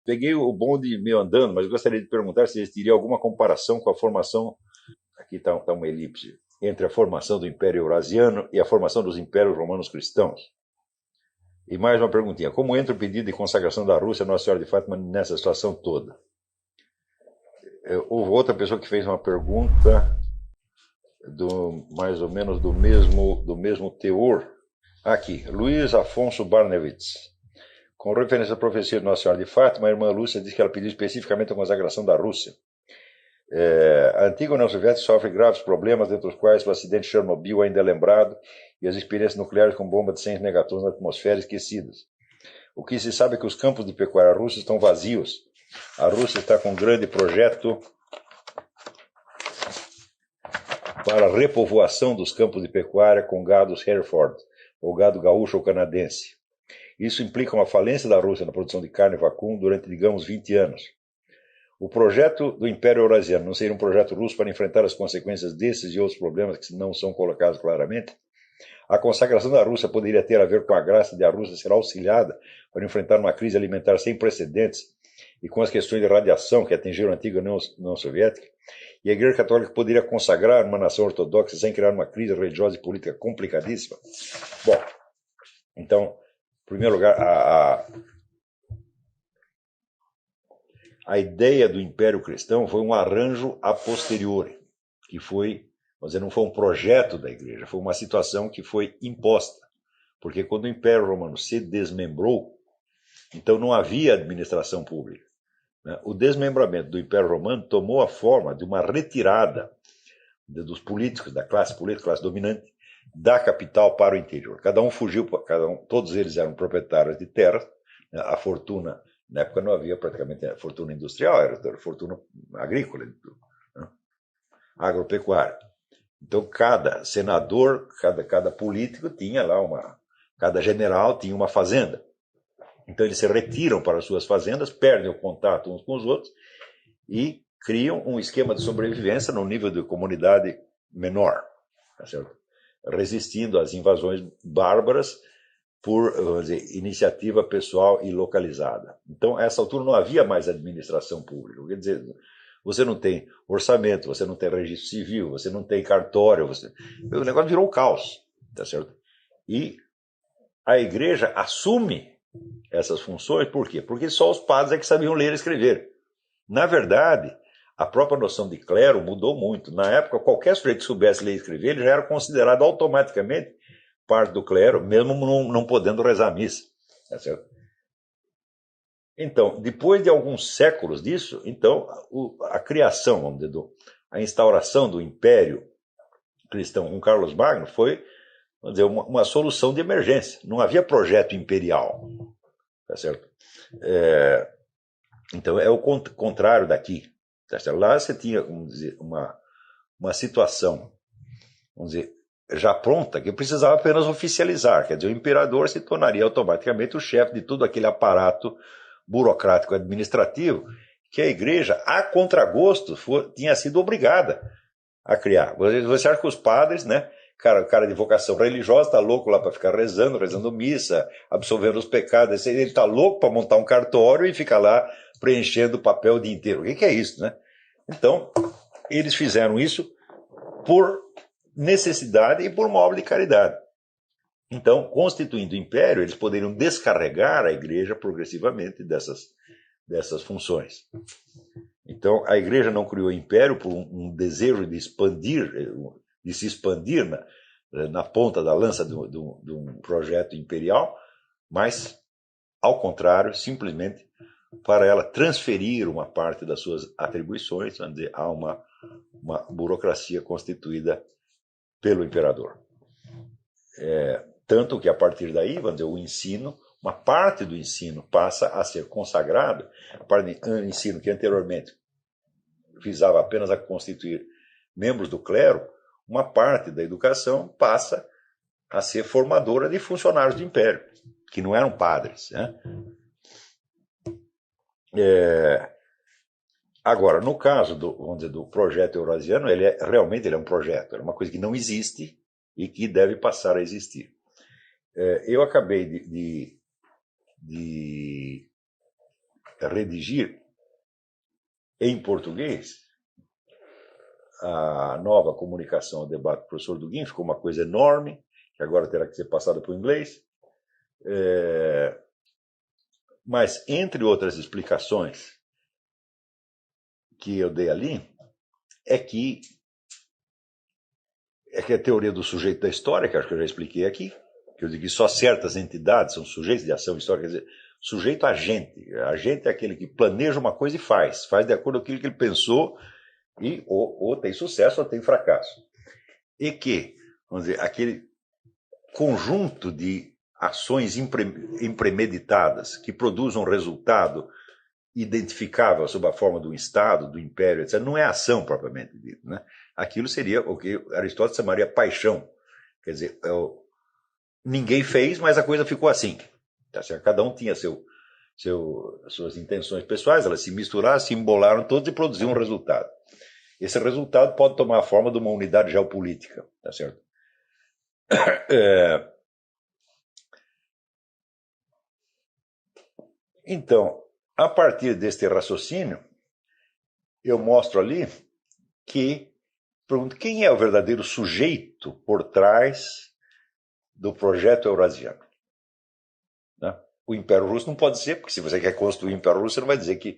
Peguei o bonde meio andando, mas gostaria de perguntar se existiria alguma comparação com a formação, aqui está uma elipse, entre a formação do Império Eurasiano e a formação dos Impérios Romanos Cristãos. E mais uma perguntinha: como entra o pedido de consagração da Rússia a Nossa Senhora de Fátima nessa situação toda? Houve outra pessoa que fez uma pergunta mais ou menos do mesmo teor. Aqui, Luiz Afonso Barnevitz. Com referência à profecia de Nossa Senhora de Fátima, a irmã Lúcia diz que ela pediu especificamente a consagração da Rússia. A antiga União Soviética sofre graves problemas, dentre os quais o acidente de Chernobyl ainda é lembrado e as experiências nucleares com bomba de 100 megatons na atmosfera esquecidas. O que se sabe é que os campos de pecuária russos estão vazios. A Rússia está com um grande projeto para a repovoação dos campos de pecuária com gados Hereford, ou gado gaúcho ou canadense. Isso implica uma falência da Rússia na produção de carne vacum durante, digamos, 20 anos. O projeto do Império Eurasiano não seria um projeto russo para enfrentar as consequências desses e outros problemas que não são colocados claramente? A consagração da Rússia poderia ter a ver com a graça de a Rússia ser auxiliada para enfrentar uma crise alimentar sem precedentes e com as questões de radiação que atingiram a antiga União Soviética, e a Igreja Católica poderia consagrar uma nação ortodoxa sem criar uma crise religiosa e política complicadíssima? Bom, então, em primeiro lugar, a ideia do Império Cristão foi um arranjo a posteriori, que foi, vamos dizer, não foi um projeto da Igreja, foi uma situação que foi imposta. Porque quando o Império Romano se desmembrou, então não havia administração pública. O desmembramento do Império Romano tomou a forma de uma retirada dos políticos, da classe política, classe dominante, da capital para o interior. Cada um fugiu, todos eles eram proprietários de terras, a fortuna, na época não havia praticamente a fortuna industrial, era fortuna agrícola, agropecuária. Então cada senador, cada político tinha lá cada general tinha uma fazenda. Então eles se retiram para suas fazendas, perdem o contato uns com os outros e criam um esquema de sobrevivência no nível de comunidade menor, tá certo? Resistindo às invasões bárbaras por, vamos dizer, iniciativa pessoal e localizada. Então, a essa altura não havia mais administração pública. Quer dizer, você não tem orçamento, você não tem registro civil, você não tem cartório, o negócio virou um caos, tá certo? E a igreja assume essas funções, por quê? Porque só os padres é que sabiam ler e escrever. Na verdade, a própria noção de clero mudou muito. Na época, qualquer sujeito que soubesse ler e escrever, ele já era considerado automaticamente parte do clero, mesmo não podendo rezar a missa. Tá certo? Então, depois de alguns séculos disso, então, a criação, vamos dizer, a instauração do Império Cristão com Carlos Magno foi, vamos dizer, uma solução de emergência. Não havia projeto imperial. Tá certo? Então, é o contrário daqui. Tá certo? Lá você tinha, vamos dizer, uma situação, vamos dizer, já pronta, que precisava apenas oficializar. Quer dizer, o imperador se tornaria automaticamente o chefe de todo aquele aparato burocrático administrativo que a igreja, a contragosto, tinha sido obrigada a criar. Você acha que os padres, né? Cara de vocação religiosa está louco lá para ficar rezando missa, absolvendo os pecados. Ele está louco para montar um cartório e ficar lá preenchendo o papel o dia inteiro. O que é isso, né? Então, eles fizeram isso por necessidade e por uma obra de caridade. Então, constituindo o império, eles poderiam descarregar a igreja progressivamente dessas funções. Então, a igreja não criou o império por um desejo de se expandir na ponta da lança de um projeto imperial, mas, ao contrário, simplesmente para ela transferir uma parte das suas atribuições, vamos dizer, a uma burocracia constituída pelo imperador. Tanto que, a partir daí, vamos dizer, o ensino, uma parte do ensino passa a ser consagrado, a parte do ensino que anteriormente visava apenas a constituir membros do clero, uma parte da educação passa a ser formadora de funcionários do império, que não eram padres, né? Agora, no caso vamos dizer, do projeto eurasiano, realmente ele é um projeto, é uma coisa que não existe e que deve passar a existir. Eu acabei de redigir em português a nova comunicação ao debate do professor Dugin, ficou uma coisa enorme, que agora terá que ser passada para o inglês. Mas, entre outras explicações que eu dei ali, é que a teoria do sujeito da história, que acho que eu já expliquei aqui, que eu digo que só certas entidades são sujeitos de ação histórica, quer dizer, sujeito agente. Agente é aquele que planeja uma coisa e faz de acordo com aquilo que ele pensou, e ou tem sucesso ou tem fracasso. E que, vamos dizer, aquele conjunto de ações impremeditadas que produzam um resultado identificável sob a forma do Estado, do Império, etc., não é ação propriamente dita, né? Aquilo seria o que Aristóteles chamaria paixão. Quer dizer, ninguém fez, mas a coisa ficou assim. Tá certo? Cada um tinha suas intenções pessoais, elas se misturaram, se embolaram todas e produziam um resultado. Esse resultado pode tomar a forma de uma unidade geopolítica. Tá certo? Então, a partir deste raciocínio, eu mostro ali que, pergunto, quem é o verdadeiro sujeito por trás do projeto eurasiano? Né? O Império Russo não pode ser, porque se você quer construir o Império Russo, você não vai dizer que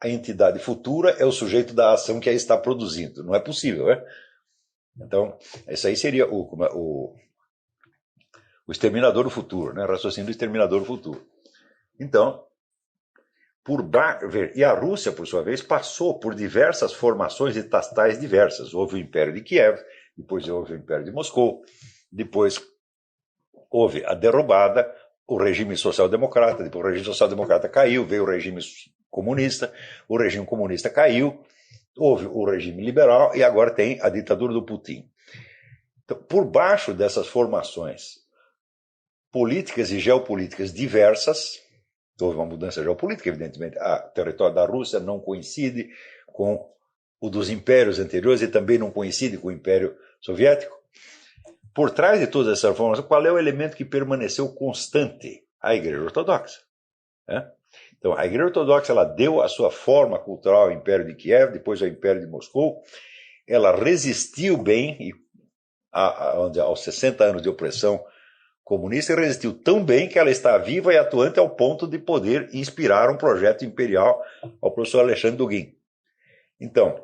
a entidade futura é o sujeito da ação que aí está produzindo. Não é possível, né? Então, isso aí seria o exterminador do futuro, né? Raciocínio do exterminador do futuro. Então, e a Rússia, por sua vez, passou por diversas formações estatais diversas. Houve o Império de Kiev, depois houve o Império de Moscou, depois houve a derrubada, o regime social-democrata, depois o regime social-democrata caiu, veio o regime comunista caiu, houve o regime liberal e agora tem a ditadura do Putin. Então, por baixo dessas formações políticas e geopolíticas diversas, houve uma mudança geopolítica, evidentemente. O território da Rússia não coincide com o dos impérios anteriores e também não coincide com o Império Soviético. Por trás de todas essas formações, qual é o elemento que permaneceu constante? A Igreja Ortodoxa. Né? Então, a Igreja Ortodoxa ela deu a sua forma cultural ao Império de Kiev, depois ao Império de Moscou. Ela resistiu bem aos 60 anos de opressão comunista e resistiu tão bem que ela está viva e atuante ao ponto de poder inspirar um projeto imperial ao professor Alexandre Dugin. Então,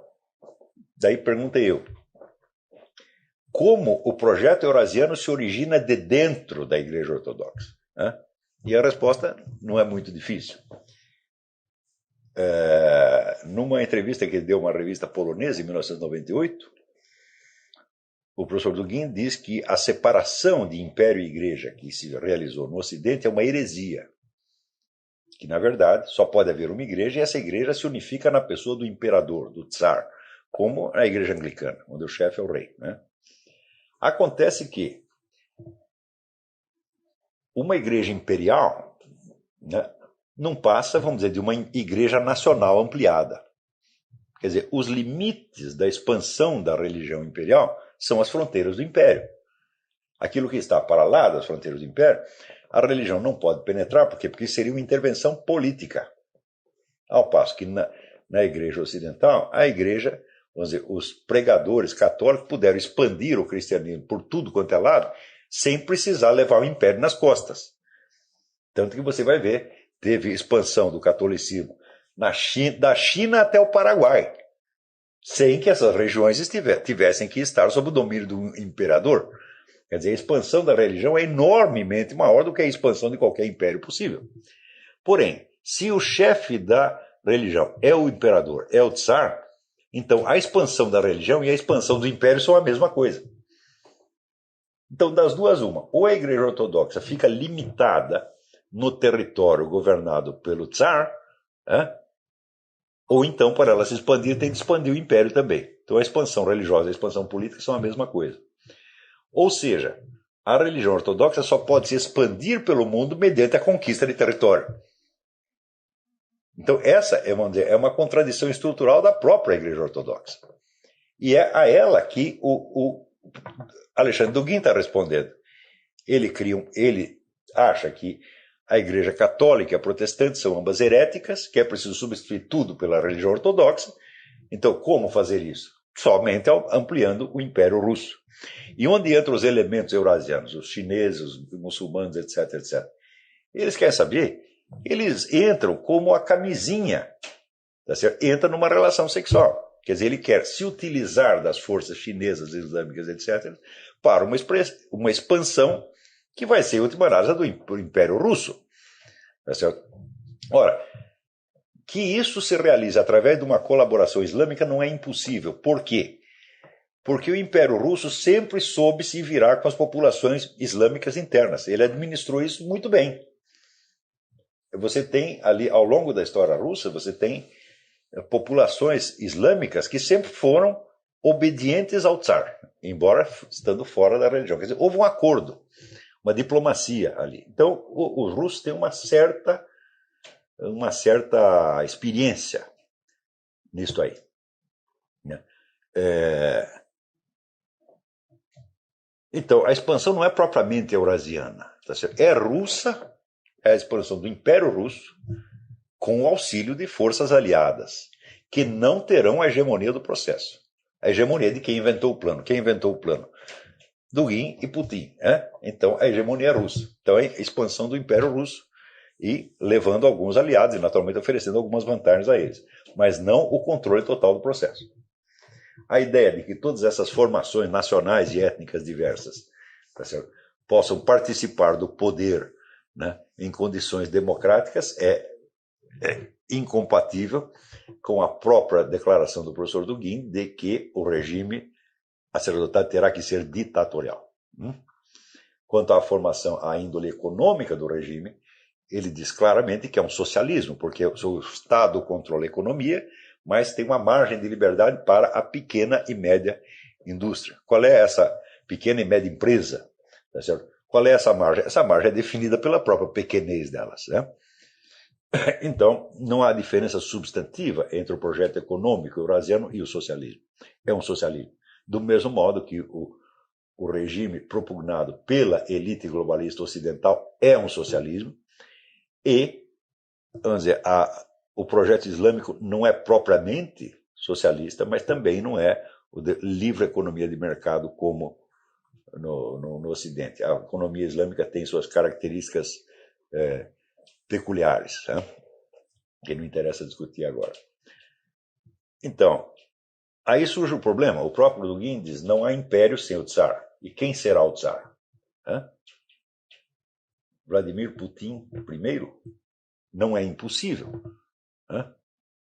daí perguntei eu, como o projeto eurasiano se origina de dentro da Igreja Ortodoxa? Né? E a resposta não é muito difícil. Numa entrevista que ele deu a uma revista polonesa em 1998, o professor Dugin diz que a separação de império e igreja que se realizou no Ocidente é uma heresia. Que, na verdade, só pode haver uma igreja e essa igreja se unifica na pessoa do imperador, do czar, como a igreja anglicana, onde o chefe é o rei. Né? Acontece que uma igreja imperial, né, não passa, vamos dizer, de uma igreja nacional ampliada. Quer dizer, os limites da expansão da religião imperial são as fronteiras do império. Aquilo que está para lá das fronteiras do império, a religião não pode penetrar, por quê? Porque seria uma intervenção política. Ao passo que na igreja ocidental, a igreja, vamos dizer, os pregadores católicos puderam expandir o cristianismo por tudo quanto é lado, sem precisar levar o império nas costas. Tanto que você vai ver, teve expansão do catolicismo da China até o Paraguai, sem que essas regiões tivessem que estar sob o domínio do imperador. Quer dizer, a expansão da religião é enormemente maior do que a expansão de qualquer império possível. Porém, se o chefe da religião é o imperador, é o czar, então a expansão da religião e a expansão do império são a mesma coisa. Então, das duas, uma. Ou a Igreja Ortodoxa fica limitada no território governado pelo czar, ou então, para ela se expandir, tem que expandir o império também. Então, a expansão religiosa e a expansão política são a mesma coisa. Ou seja, a religião ortodoxa só pode se expandir pelo mundo mediante a conquista de território. Então, essa é uma contradição estrutural da própria Igreja Ortodoxa. E é a ela que o Alexandre Dugin está respondendo. Ele acha que A Igreja Católica e a Protestante são ambas heréticas, que é preciso substituir tudo pela religião ortodoxa. Então, como fazer isso? Somente ampliando o Império Russo. E onde entram os elementos eurasianos, os chineses, os muçulmanos, etc, etc. Eles querem saber? Eles entram como a camisinha, tá certo? Entra numa relação sexual. Quer dizer, ele quer se utilizar das forças chinesas, islâmicas, etc., para uma expansão que vai ser, em última análise, do Império Russo. Tá certo? Ora, que isso se realize através de uma colaboração islâmica não é impossível. Por quê? Porque o Império Russo sempre soube se virar com as populações islâmicas internas. Ele administrou isso muito bem. Você tem ali, ao longo da história russa, você tem populações islâmicas que sempre foram obedientes ao tsar, embora estando fora da religião. Quer dizer, houve um acordo, uma diplomacia ali. Então, os russos têm uma certa experiência nisto aí. Então, a expansão não é propriamente eurasiana. Tá certo? É russa, é a expansão do Império Russo, com o auxílio de forças aliadas, que não terão a hegemonia do processo. A hegemonia de quem inventou o plano. Quem inventou o plano? Dugin e Putin. Então, a hegemonia é russa. Então, é a expansão do Império Russo e levando alguns aliados e, naturalmente, oferecendo algumas vantagens a eles. Mas não o controle total do processo. A ideia de que todas essas formações nacionais e étnicas diversas, tá certo, possam participar do poder, né, em condições democráticas é incompatível com a própria declaração do professor Dugin de que o regime sacerdotal terá que ser ditatorial. Quanto à formação, à índole econômica do regime, ele diz claramente que é um socialismo, porque o Estado controla a economia, mas tem uma margem de liberdade para a pequena e média indústria. Qual é essa pequena e média empresa? Tá certo? Qual é essa margem? Essa margem é definida pela própria pequenez delas, né? Então, não há diferença substantiva entre o projeto econômico eurasiano e o socialismo. É um socialismo. Do mesmo modo que o regime propugnado pela elite globalista ocidental é um socialismo, e, vamos dizer, o projeto islâmico não é propriamente socialista, mas também não é o de livre economia de mercado como no Ocidente. A economia islâmica tem suas características peculiares, né? Que não interessa discutir agora. Então, aí surge o problema. O próprio Dugin diz, não há império sem o tsar. E quem será o tsar? Vladimir Putin primeiro? Não é impossível.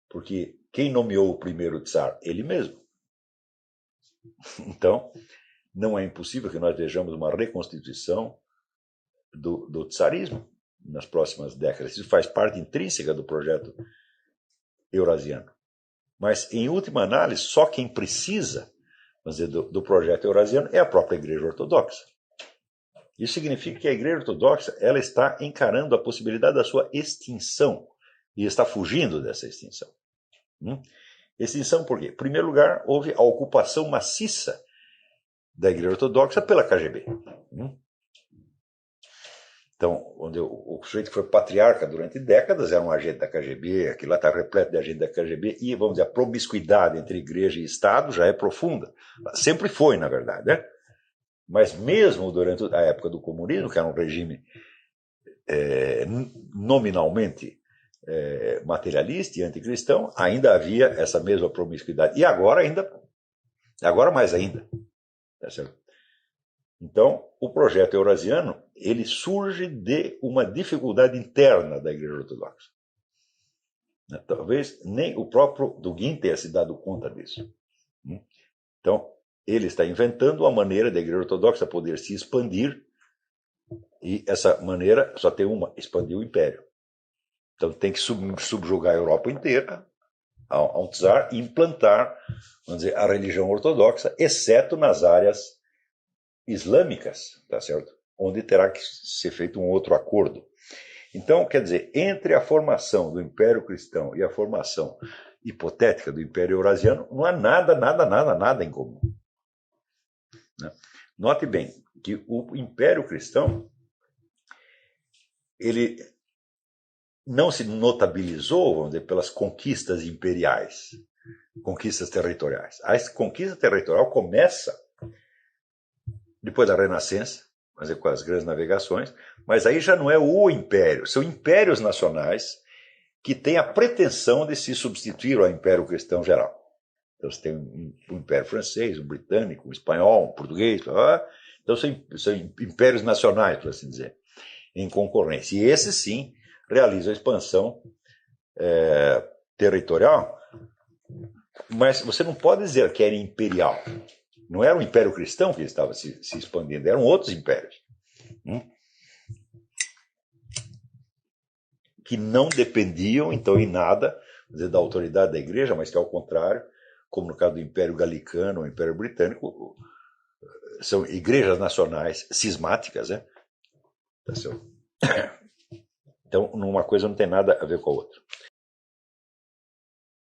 Porque quem nomeou o primeiro tsar? Ele mesmo. Então, não é impossível que nós vejamos uma reconstituição do tsarismo nas próximas décadas. Isso faz parte intrínseca do projeto eurasiano. Mas, em última análise, só quem precisa, vamos dizer, do projeto eurasiano é a própria Igreja Ortodoxa. Isso significa que a Igreja Ortodoxa ela está encarando a possibilidade da sua extinção e está fugindo dessa extinção. Extinção por quê? Em primeiro lugar, houve a ocupação maciça da Igreja Ortodoxa pela KGB. Então, onde o sujeito que foi patriarca durante décadas era um agente da KGB, aquilo lá está repleto de agente da KGB, e, vamos dizer, a promiscuidade entre igreja e Estado já é profunda. Sempre foi, na verdade, né? Mas mesmo durante a época do comunismo, que era um regime nominalmente materialista e anticristão, ainda havia essa mesma promiscuidade. E agora mais ainda. Tá certo? Então, o projeto eurasiano ele surge de uma dificuldade interna da Igreja Ortodoxa. Talvez nem o próprio Dugin tenha se dado conta disso. Então, ele está inventando uma maneira da Igreja Ortodoxa poder se expandir, e essa maneira só tem uma: expandir o império. Então, tem que subjugar a Europa inteira a um czar e implantar, vamos dizer, a religião ortodoxa, exceto nas áreas islâmicas, tá certo? Onde terá que ser feito um outro acordo. Então, quer dizer, entre a formação do Império Cristão e a formação hipotética do Império Eurasiano, não há nada em comum. Note bem que o Império Cristão ele não se notabilizou, vamos dizer, pelas conquistas imperiais, conquistas territoriais. A conquista territorial começa depois da Renascença, com as grandes navegações, mas aí já não é o império, são impérios nacionais que têm a pretensão de se substituir ao Império Cristão geral. Então você tem um Império Francês, um Britânico, um Espanhol, um Português, então são impérios nacionais, por assim dizer, em concorrência. E esses, sim, realizam a expansão territorial, mas você não pode dizer que era imperial. Não era o Império Cristão que estava se expandindo, eram outros impérios. Que não dependiam, então, em nada da autoridade da igreja, mas que, ao contrário, como no caso do Império Galicano ou Império Britânico, são igrejas nacionais cismáticas, né? Então, uma coisa não tem nada a ver com a outra.